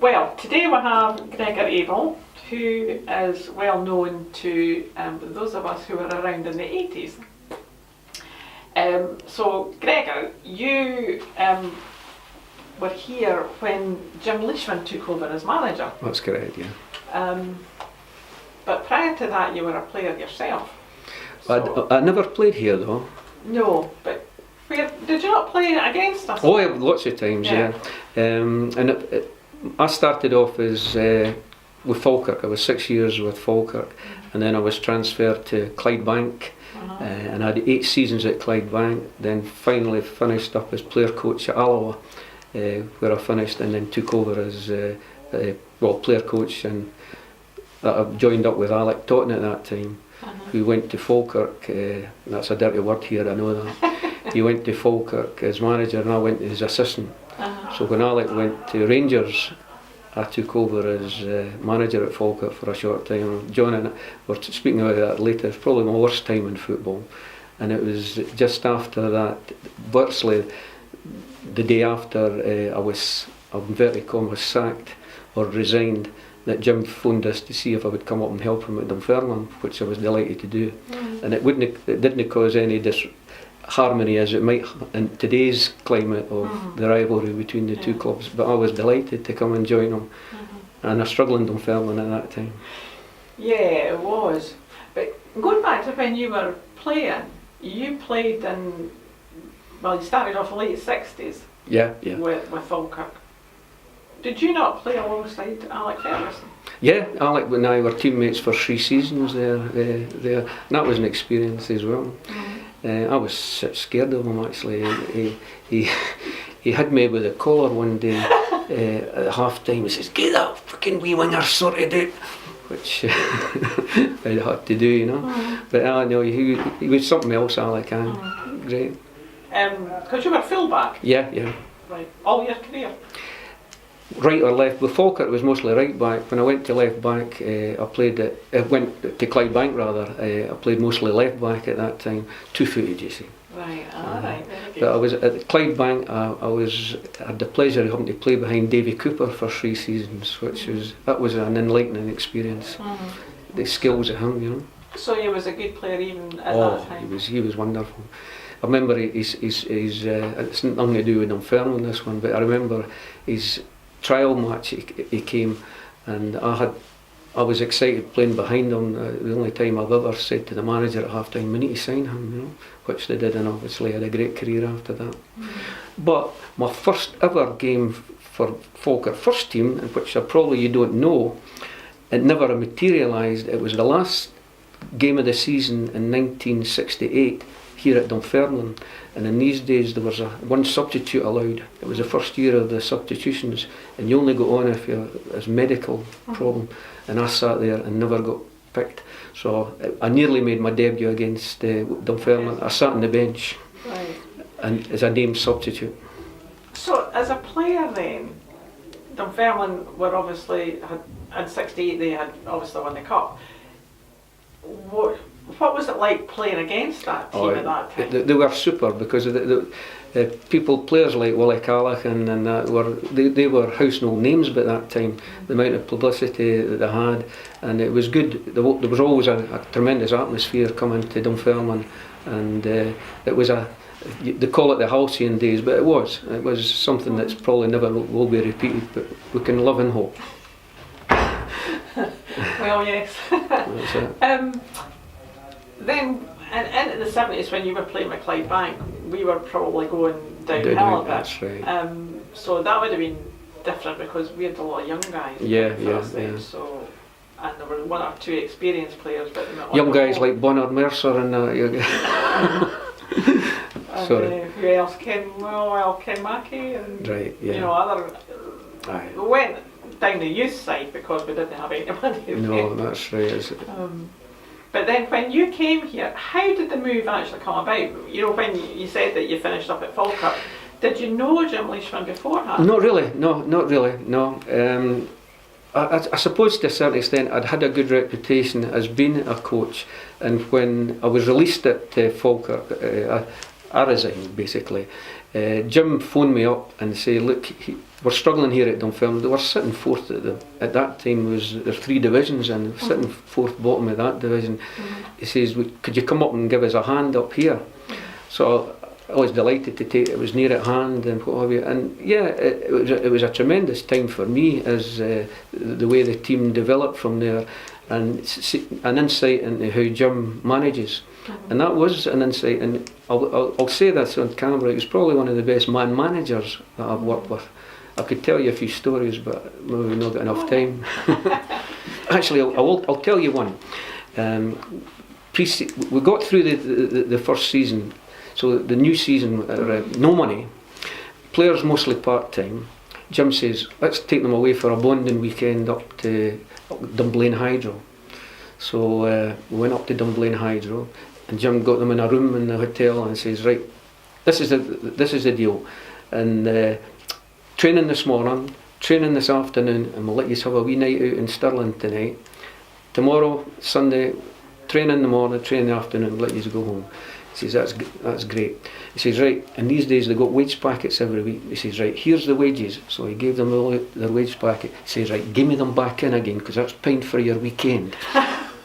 Well, today we have Gregor Abel, who is well known to those of us who were around in the 80s. So, Gregor, you were here when Jim Leishman took over as manager. That's correct, yeah. But prior to that, you were a player yourself. So, I never played here though. No, but where did you not play against us? Oh, yeah, lots of times, yeah. I started off as with Falkirk. I was 6 years with Falkirk, and then I was transferred to Clydebank, and I had 8 seasons at Clydebank. Then finally finished up as player coach at Alloa, where I finished, and then took over as player coach, and I joined up with Alec Totten at that time, who went to Falkirk. That's a dirty word here, I know that. He went to Falkirk as manager, and I went as assistant. So when Alec went to Rangers, I took over as manager at Falkirk for a short time. John and I were speaking about that later. It's probably my worst time in football, and it was just after that, virtually the day after I was sacked or resigned, that Jim phoned us to see if I would come up and help him at Dunfermline, which I was delighted to do. And it didn't cause any disharmony as it might in today's climate of the rivalry between the two clubs, but I was delighted to come and join them. And I struggled in Dunfermline at that time. Yeah, it was. But going back to when you were playing, you played in, well, you started off late 60s. Yeah. With Falkirk. Did you not play alongside Alec Ferguson? Yeah, Alec and I were teammates for 3 seasons there. And that was an experience as well. I was scared of him actually. He had me with a collar one day at half time. He says, "Get that fucking wee winger sorted out," which I had to do, you know. But I know he was something else, Alec. Great. Because you were full-back? Yeah. Right, all your career? Right or left. With Falkirk it was mostly right back. When I went to left back, I went to Clydebank rather. I played mostly left back at that time. 2-footed, you see. Right, alright, very good. But I was at Clydebank. I had the pleasure of having to play behind Davy Cooper for 3 seasons, that was an enlightening experience. The skills of him, you know. So he was a good player even at that time. He was wonderful. I remember it's nothing to do with Dunfermline this one, but I remember his trial match he came, and I was excited playing behind him. The only time I've ever said to the manager at half time, "We need to sign him," you know, which they did, and obviously had a great career after that. But my first ever game for Falkirk first team, which you don't know, it never materialised. It was the last game of the season in 1968 here at Dunfermline, and in these days there was one substitute allowed. It was the first year of the substitutions, and you only got on if you had a medical problem, and I sat there and never got picked. So I nearly made my debut against Dunfermline. I sat on the bench, and as a named substitute. So as a player then, Dunfermline were obviously, had 68, they had obviously won the cup. What was it like playing against that team at that time? They were super, because players like Willie Callahan and that they were household names by that time. The amount of publicity that they had, and it was good. There was always a tremendous atmosphere coming to Dunfermline, and it was they call it the halcyon days, but it was something that's probably never will be repeated. But we can live in hope. Well, yes. That's it. Then, and into the 70s when you were playing with Clydebank, we were probably going downhill a bit. That's right. So that would have been different because we had a lot of young guys. Yeah. So, and there were 1 or 2 experienced players, but young guys like Bernard Mercer and sorry. Who else? Ken Mackey and you know other. We went down the youth side because we didn't have any money. No, that's right. But then when you came here, how did the move actually come about? You know, when you said that you finished up at Falkirk, did you know Jim Leishman beforehand? Not really, no. I suppose to a certain extent I'd had a good reputation as being a coach, and when I was released at Falkirk, I resigned basically, Jim phoned me up and said, look, we're struggling here at Dunfermline. They were sitting fourth at that time. There's 3 divisions and sitting fourth bottom of that division. He says, could you come up and give us a hand up here? So I was delighted to take it. It was near at hand and what have you. And yeah, it was a tremendous time for me as the way the team developed from there, and an insight into how Jim manages. And that was an insight, and I'll say this on camera, he was probably one of the best man managers that I've worked with. I could tell you a few stories, but maybe not got enough time. Actually, I'll tell you one. We got through the first season, so the new season, no money, players mostly part-time. Jim says, let's take them away for a bonding weekend up to Dunblane Hydro. So we went up to Dunblane Hydro, and Jim got them in a room in the hotel and says, right, this is the deal. And training this morning, training this afternoon, and we'll let you have a wee night out in Stirling tonight. Tomorrow, Sunday, train in the morning, train in the afternoon, let you go home. He says, that's great. He says, right, and these days they got wage packets every week. He says, right, here's the wages. So he gave them all their wage packet. He says, right, give me them back in again, because that's paying for your weekend.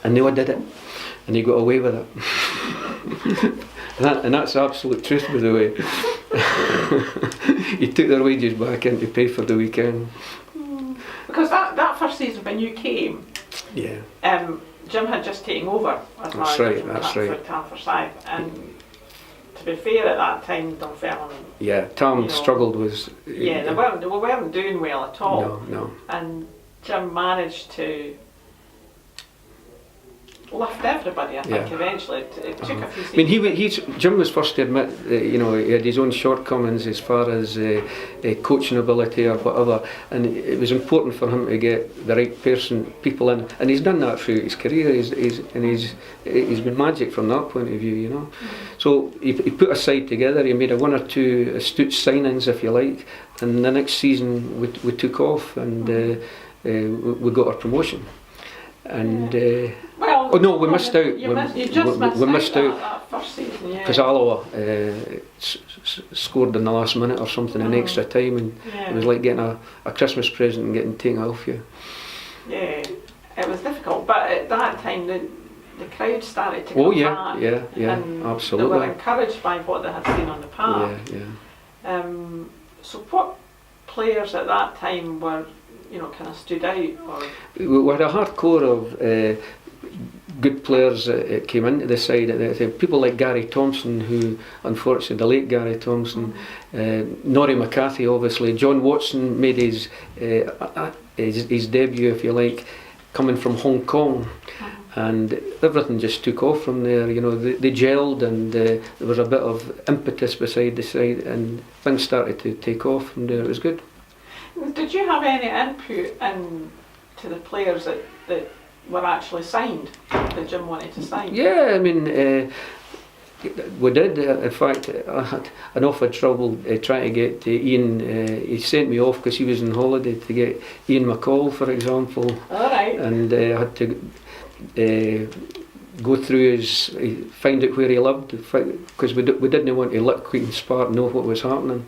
And they all did it, and he got away with it. and that's the absolute truth, by the way. He took their wages back in to pay for the weekend. Because that first season when you came, yeah, Jim had just taken over as manager for Forsyth, and to be fair, at that time Dunfermline, Tom struggled with. They weren't doing well at all. No. And Jim managed to lift everybody, I think, eventually. It took a few seasons. I mean, Jim was first to admit that, he had his own shortcomings as far as coaching ability or whatever, and it was important for him to get the right people in, and he's done that through his career. He's been magic from that point of view, So he put a side together. He made 1 or 2 astute signings, if you like, and the next season we took off, and we got our promotion. And we missed out. We missed out that first season, because Alloa scored in the last minute or something in extra time, and it was like getting a Christmas present and getting taken off you. Yeah, it was difficult, but at that time the crowd started to come back. And absolutely. They were encouraged by what they had seen on the park. So what players at that time were, kind of stood out? Or? We had a hard core of good players that came into the side at that time. People like Gary Thompson, who unfortunately, the late Gary Thompson, Norrie McCarthy, obviously. John Watson made his debut, if you like, coming from Hong Kong. And everything just took off from there. They gelled, and there was a bit of impetus beside the side, and things started to take off from there. It was good. Did you have any input into the players that were actually signed, that Jim wanted to sign? Yeah, I mean, we did. In fact, I had an awful trouble trying to get Ian. He sent me off because he was on holiday to get Ian McCall, for example. All right. And I had to go through find out where he lived, because we didn't want to let Queen's Park know what was happening.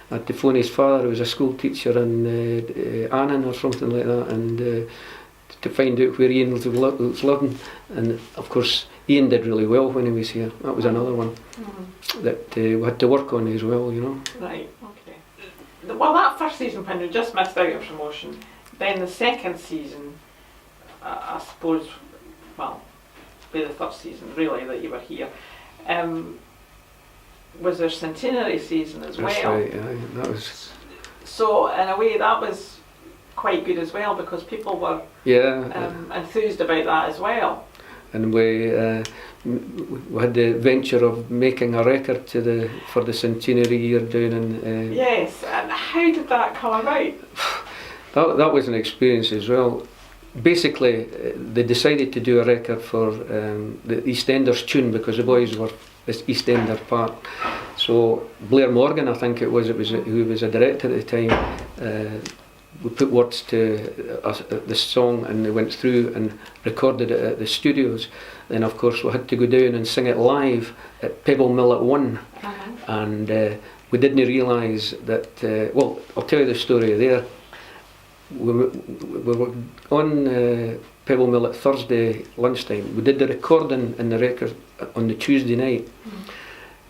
I had to phone his father, who was a school teacher in Annan or something like that, and to find out where Ian was living. And of course, Ian did really well when he was here. That was another one that we had to work on as well, Right, okay. Well, that first season when we just missed out of promotion, then the second season, I suppose, be the third season really that you were here, was their centenary season as well. That's right, that was. So in a way that was quite good as well, because people were enthused about that as well. And we had the venture of making a record for the centenary year down in. Yes, and how did that come about? That was an experience as well. Basically, they decided to do a record for the EastEnders tune, because the boys were this EastEnder part. So Blair Morgan, I think it was who was a director at the time. We put words to the song, and they went through and recorded it at the studios. Then of course we had to go down and sing it live at Pebble Mill at 1. And we didn't realise that. Well, I'll tell you the story there. We were on Pebble Mill at Thursday lunchtime. We did the recording in the record on the Tuesday night.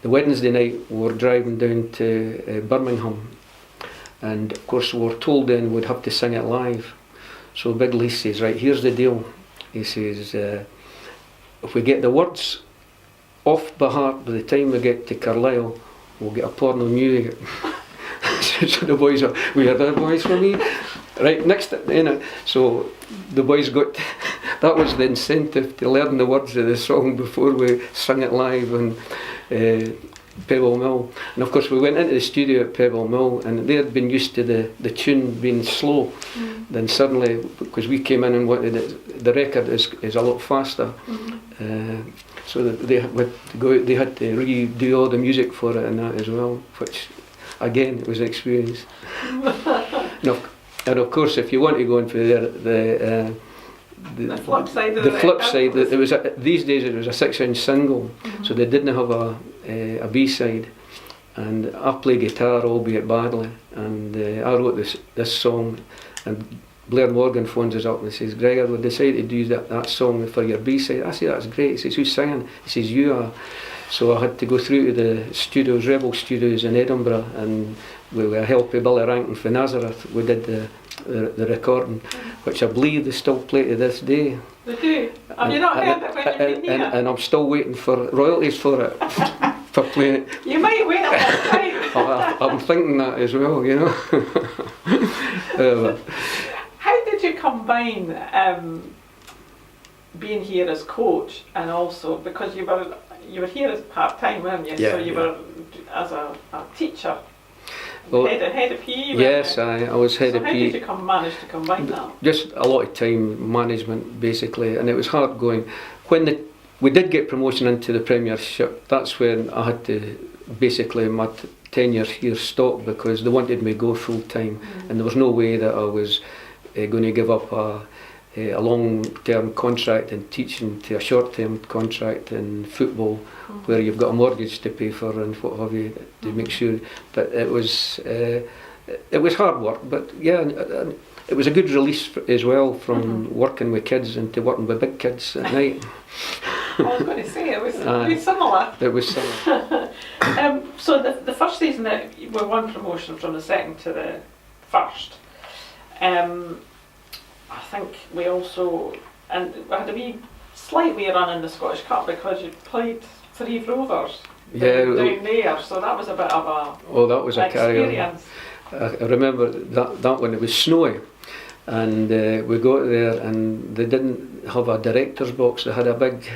The Wednesday night we were driving down to Birmingham, and of course we were told then we'd have to sing it live. So Big Lee says, right, here's the deal. He says, if we get the words off by heart by the time we get to Carlisle, we'll get a porno music. So the boys are, we heard that voice from me. Right, next, so the boys got, that was the incentive to learn the words of the song before we sung it live on Pebble Mill. And of course we went into the studio at Pebble Mill, and they had been used to the tune being slow. Then suddenly, because we came in and wanted it, the record is a lot faster. So that they had to redo all the music for it and that as well, which again was an experience. And of course, if you want to go in for the flip side of the flip side, it was these days it was a 6-inch single, so they didn't have a B-side, and I play guitar, albeit badly, and I wrote this song, and Blair Morgan phones us up and says, Gregor, we decided to do that song for your B-side. I said, that's great. He says, who's singing? He says, you are. So I had to go through to the studios, Rebel Studios in Edinburgh, and with the help of Billy Rankin from Nazareth, we did the recording, which I believe they still play to this day. They do? Have you not heard it when you've been here? And I'm still waiting for royalties for it, for playing it. You might wait a long time. I'm thinking that as well, you know. How did you combine being here as coach and also, because you were here as part-time, weren't you? Yeah, so you were as a teacher, well, head of PE. Yes, I was head of PE. How did you manage to combine that? Just a lot of time management basically, and it was hard going. When we did get promotion into the Premiership, that's when I had to basically my tenure here stop, because they wanted me to go full time, and there was no way that I was going to give up a long-term contract in teaching to a short-term contract in football, where you've got a mortgage to pay for and what have you, to make sure. But it was hard work, but yeah, it was a good release as well from working with kids into working with big kids at night. I was going to say, it was very similar. It was similar. So the first season that we won promotion from the second to the first, I think we also, and we had a wee slight wee run in the Scottish Cup because you played for Eve Rovers down there, so that was a bit of that was a experience. I remember that when it was snowy, and we got there and they didn't have a director's box, they had a big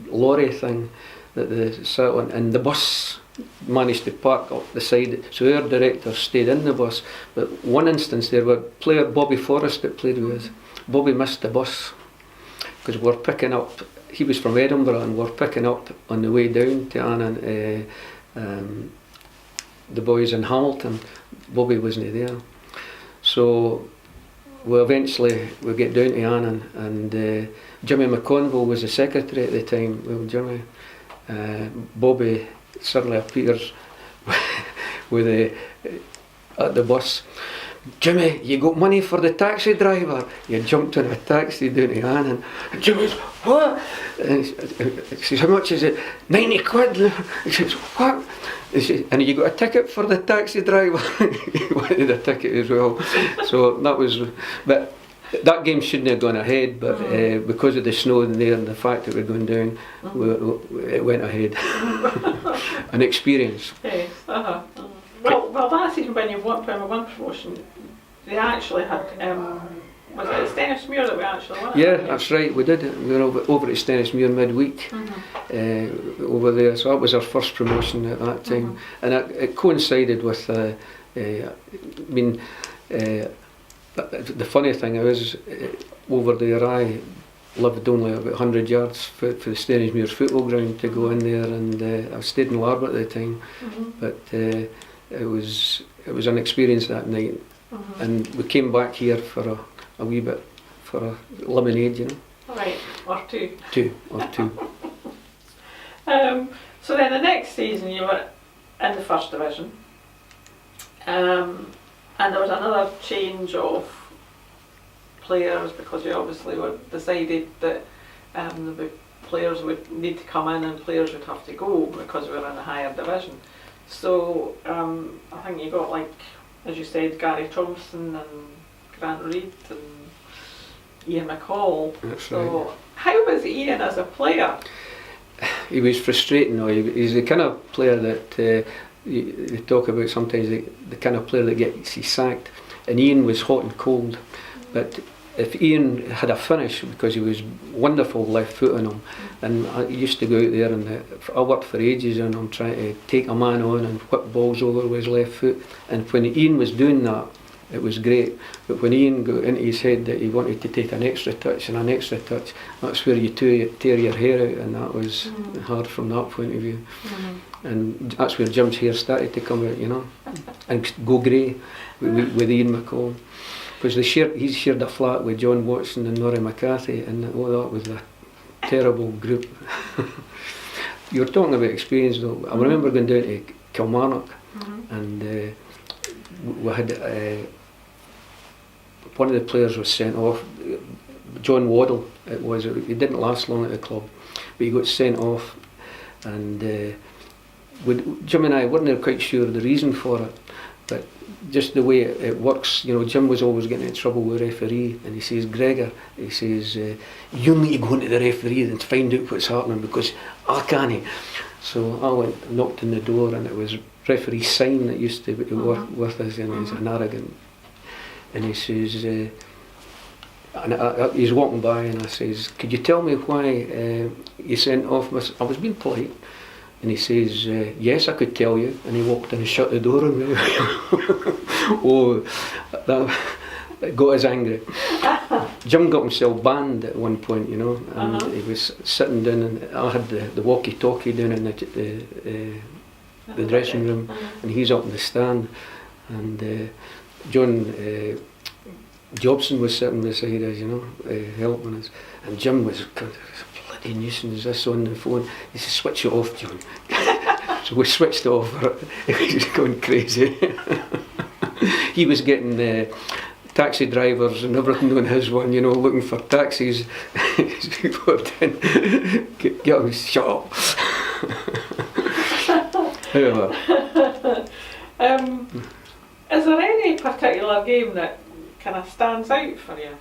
lorry thing that they sat on, and the bus managed to park up the side, so our director stayed in the bus. But one instance there, were player Bobby Forrest that played with us. Bobby missed the bus because we're picking up, he was from Edinburgh, and we're picking up on the way down to Annan, the boys in Hamilton. Bobby wasn't there, so we get down to Annan, and Jimmy McConville was the secretary at the time. Well, Jimmy, Bobby suddenly appears with at the bus. Jimmy, you got money for the taxi driver? You jumped on a taxi down to Annan. And Jimmy's, what? And he says, how much is it? 90 quid. He says, what? He says, and you got a ticket for the taxi driver? He wanted a ticket as well. So that was, but that game shouldn't have gone ahead, but because of the snow in there and the fact that we're going down, it went ahead. An experience. Yes. Well, that season when we won promotion, they actually had, was it at Stennismuir that we actually won? Yeah, that's right, we did. We were over at Stennismuir midweek over there, so that was our first promotion at that time. And it coincided with, the funny thing is, over there I lived only about 100 yards for the Stennismuir football ground to go in there, and I stayed in Larbert at the time, but it was an experience that night, and we came back here for a wee bit, for a lemonade, you know. Right, or two. Two. So then the next season you were in the first division. And there was another change of players because we obviously were decided that the players would need to come in and players would have to go because we were in a higher division. So I think you got, like, as you said, Gary Thompson and Grant Reid and Ian McCall. That's so right. How was Ian as a player? He was frustrating though. He's the kind of player that you talk about sometimes, the kind of player that gets sacked. And Ian was hot and cold. But if Ian had a finish, because he was wonderful left foot on him, and I used to go out there and I worked for ages on him trying to take a man on and whip balls over with his left foot. And when Ian was doing that, it was great. But when Ian got into his head that he wanted to take an extra touch and an extra touch, that's where you tear your hair out, and that was hard from that point of view. And that's where Jim's hair started to come out, you know, and go grey with Ian McCall. Because he shared a flat with John Watson and Norrie McCarthy, and that was a terrible group. You were talking about experience though. I remember going down to Kilmarnock, and we had one of the players was sent off. John Waddle, it was. He didn't last long at the club, but he got sent off, and Jim and I weren't quite sure the reason for it, but just the way it works, you know, Jim was always getting in trouble with the referee, and he says, Gregor, he says, you need to go into the referee and find out what's happening because I can't. So I went and knocked on the door, and it was referee Sign that used to work with us, and he's an arrogant. And he says, he's walking by, and I says, could you tell me why you sent off Miss... I was being polite. And he says, yes, I could tell you. And he walked in and shut the door on me. Oh, that got us angry. Jim got himself banned at one point, you know, and he was sitting down, and I had the walkie-talkie down in the dressing room, and he's up in the stand, and John Jobson was sitting beside us, you know, helping us, and Jim was bloody nuisance, this on the phone. He said, switch it off, John. So we switched it off. He was going crazy. He was getting taxi drivers and everything on his one, you know, looking for taxis. People were saying, get him, shut up. Anyway. Is there any particular game that kind of stands out for you?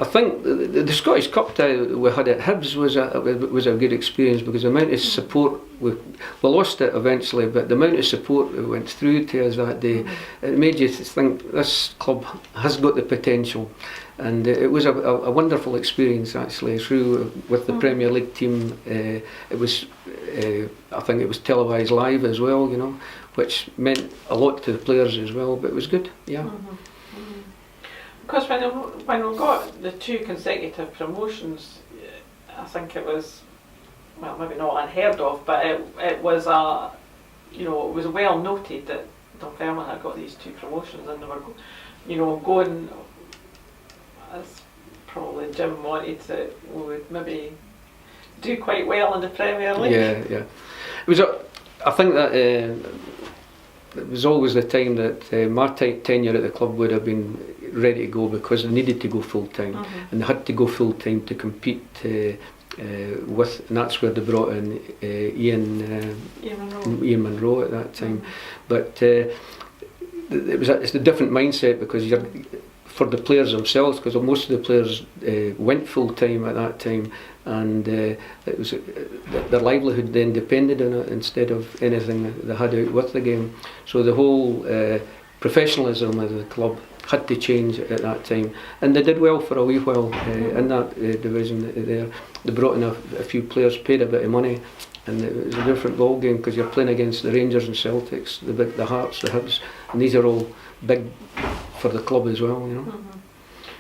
I think the Scottish Cup tie we had at Hibs was a good experience, because the amount of support we lost it eventually, but the amount of support that went through to us that day, it made you think this club has got the potential, and it was a wonderful experience actually through with the Premier League team. It was I think it was televised live as well, you know, which meant a lot to the players as well, but it was good, yeah. Because when we got the 2 consecutive promotions, I think it was, well, maybe not unheard of, but it was it was well noted that Dunfermline had got these 2 promotions, and they were, going, as probably Jim wanted to, we would maybe do quite well in the Premier League. Yeah. It was. I think that it was always the time that my tenure at the club would have been ready to go, because they needed to go full time, and they had to go full time to compete with, and that's where they brought in Ian Munro at that time. But it's a different mindset, because you're for the players themselves, because most of the players went full time at that time, and it was their livelihood then depended on it instead of anything that they had out with the game. So the whole professionalism of the club had to change at that time, and they did well for a wee while in that division there. They brought in a few players, paid a bit of money, and it was a different ball game, because you're playing against the Rangers and Celtics, the Hearts, the Hibs, and these are all big for the club as well, you know.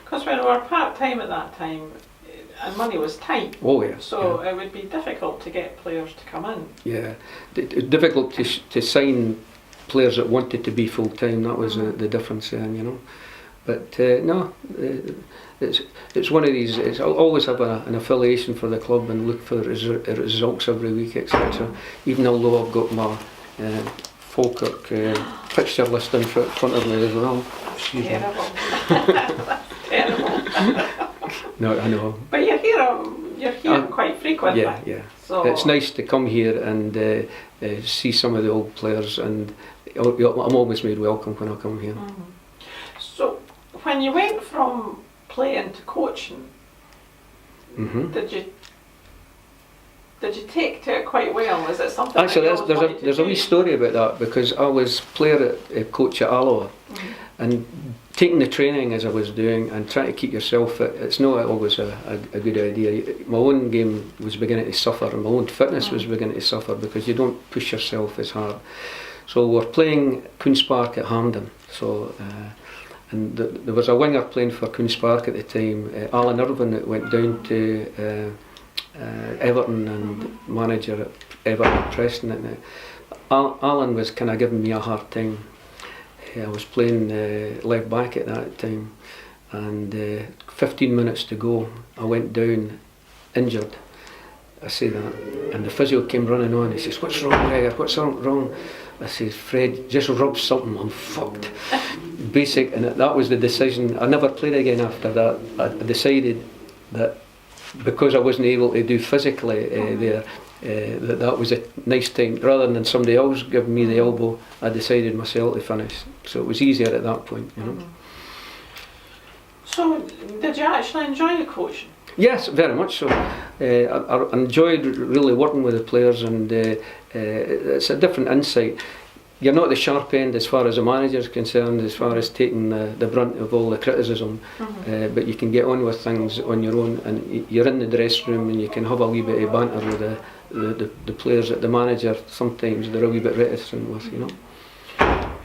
Because when we were part-time at that time, and money was tight. Oh yeah. So it would be difficult to get players to come in. Yeah, it's difficult to sign players that wanted to be full time. That was the difference then, you know. But no, it's one of these. I'll always have an affiliation for the club and look for results every week, etc. Even although I've got my Falkirk fixture list in front of me as well. Excuse me. Terrible. That's terrible. No, I know. But you're here quite frequently. Yeah. So It's nice to come here and see some of the old players, and I'm always made welcome when I come here. Mhm. So when you went from playing to coaching, Mm-hmm. did you take to it quite well? Is it something? Actually, that you always wanted to there's a do? wee story about that, because I was player coach at Alloa, and taking the training as I was doing and trying to keep yourself fit, it's not always a good idea. My own game was beginning to suffer, and my own fitness was beginning to suffer because you don't push yourself as hard. So we're playing Queen's Park at Hampden. So and there was a winger playing for Queen's Park at the time, Alan Irvine, that went down to Everton and manager at Everton and Preston. And Alan was kind of giving me a hard time. I was playing left back at that time, and 15 minutes to go, I went down injured. I say that, and the physio came running on. He says, "What's wrong, Gregor? What's wrong?" I says, "Fred, just rub something. I'm fucked." Basic, and that was the decision. I never played again after that. I decided that because I wasn't able to do physically there, that was a nice time. Rather than somebody else giving me the elbow, I decided myself to finish. So it was easier at that point, you know. So did you actually enjoy the coaching? Yes, very much so. I enjoyed really working with the players, and it's a different insight. You're not the sharp end as far as the manager is concerned, as far as taking the brunt of all the criticism, but you can get on with things on your own, and you're in the dressing room and you can have a wee bit of banter with the players that the manager sometimes they're a wee bit reticent with, you know.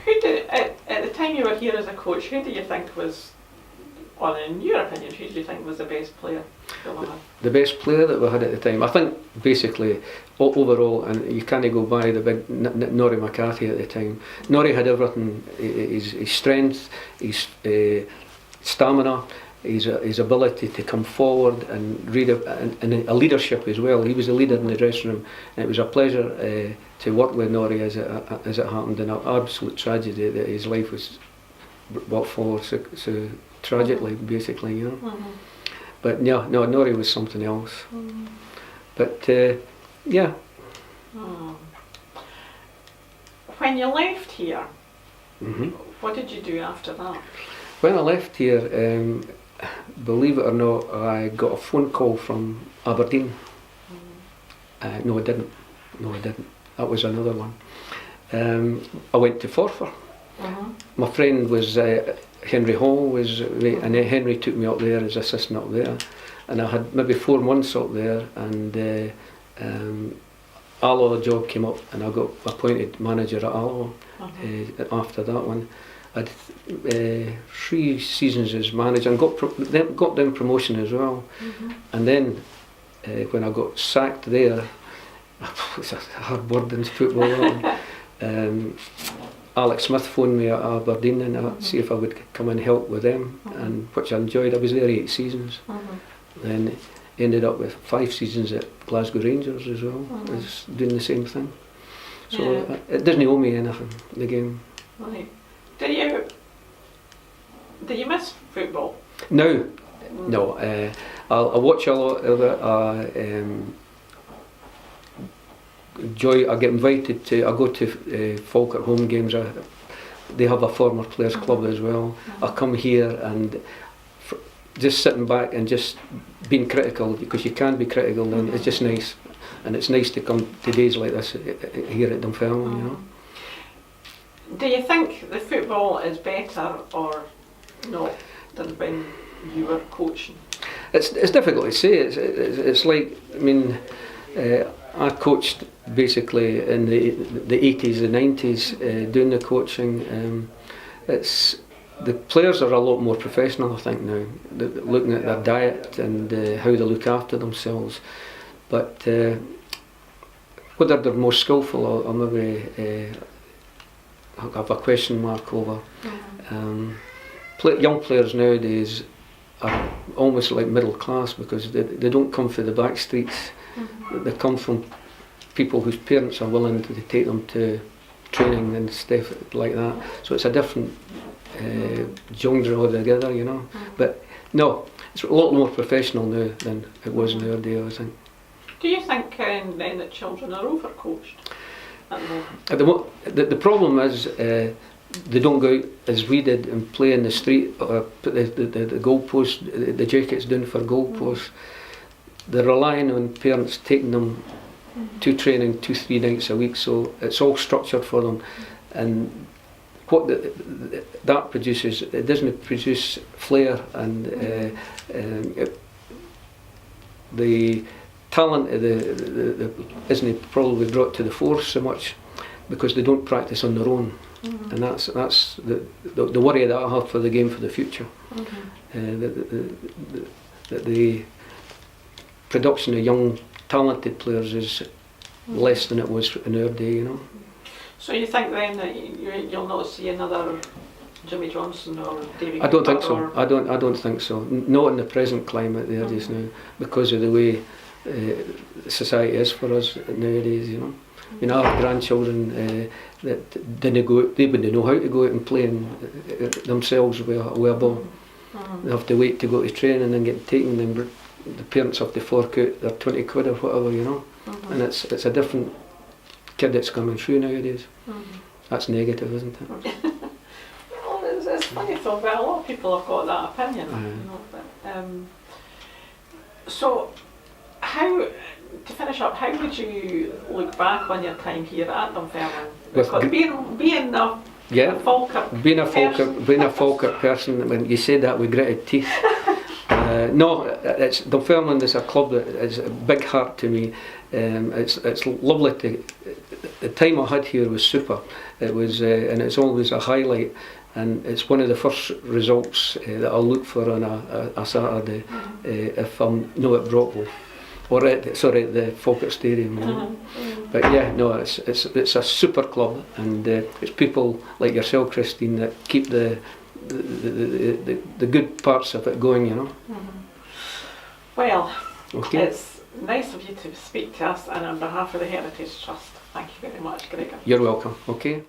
Who did at the time you were here as a coach? Who do you think was, or in your opinion, who do you think was the best player that we had? The best player that we had at the time, I think, basically overall, and you can't go by the big Norrie McCarthy at the time. Norrie had everything: his strength, his stamina, his ability to come forward and read and a leadership as well. He was a leader in the dressing room, and it was a pleasure to work with Norrie as it happened. And an absolute tragedy that his life was brought forward so tragically, basically, you know. But no, Norrie was something else. But yeah. When you left here, Mm-hmm. what did you do after that? When I left here, believe it or not, I got a phone call from Aberdeen. No, I didn't. That was another one. I went to Forfar. My friend was Henry Hall, and Henry took me up there as assistant up there, and I had maybe 4 months up there, and Alloa job came up, and I got appointed manager at Alloa after that one. I had 3 seasons as manager and got down promotion as well. And then when I got sacked there, it's a hard word in football. Alex Smith phoned me at Aberdeen and I'd see if I would come and help with them, and which I enjoyed. I was there 8 seasons. Then ended up with 5 seasons at Glasgow Rangers as well, as doing the same thing. So it doesn't owe me anything, the game. Right. Do you miss football? No. I watch a lot of it. I get invited to. I go to Falkirk home games. They have a former players club as well. I come here and just sitting back and just being critical, because you can be critical, and it's just nice. And it's nice to come to days like this here at Dunfermline, you know. Do you think the football is better or not than when you were coaching? It's difficult to say. It's like, I mean, I coached basically in the 80s, the 90s, doing the coaching. The players are a lot more professional, I think, now, looking at their diet and how they look after themselves. But whether they're more skillful or maybe have a question mark over. young players nowadays are almost like middle class because they don't come from the back streets. They come from people whose parents are willing to take them to training and stuff like that. So it's a different genre altogether, you know. But no, it's a lot more professional now than it was in our day, I think. Do you think then that children are overcoached at the moment? The problem is they don't go out as we did and play in the street or put the goalpost, the jackets down for goalposts. They're relying on parents taking them to training 2-3 nights a week, so it's all structured for them. And what that produces, it doesn't produce flair and the talent isn't probably brought to the fore so much because they don't practice on their own. And that's the worry that I have for the game for the future. That the production of young talented players is less than it was in our day, you know. So you think then that you'll not see another Jimmy Johnson or David? I don't think so. I don't think so. Not in the present climate there just now, because of the way society is for us nowadays, you know. You know, I have grandchildren that didn't go. They wouldn't know how to go out and play themselves with a ball. They have to wait to go to training and get taken. And the parents have to fork out their 20 quid or whatever, you know. And it's a different kid that's coming through nowadays. That's negative, isn't it? Well, it's funny though, but a lot of people have got that opinion. You know, but, so, to finish up, how would you look back on your time here at Dunfermline? Because being a Falkirk being a Falkirk person, when you say that with gritted teeth. No, Dunfermline is a club that is a big heart to me. It's lovely the time I had here was super. It was, and it's always a highlight. And it's one of the first results that I'll look for on a Saturday if I'm not at Brockwell or at the Falkirk Stadium. You know? But yeah, no, it's a super club, and it's people like yourself, Christine, that keep the good parts of it going, you know. Well, okay. It's nice of you to speak to us, and on behalf of the Heritage Trust, thank you very much, Gregor. You're welcome. Okay.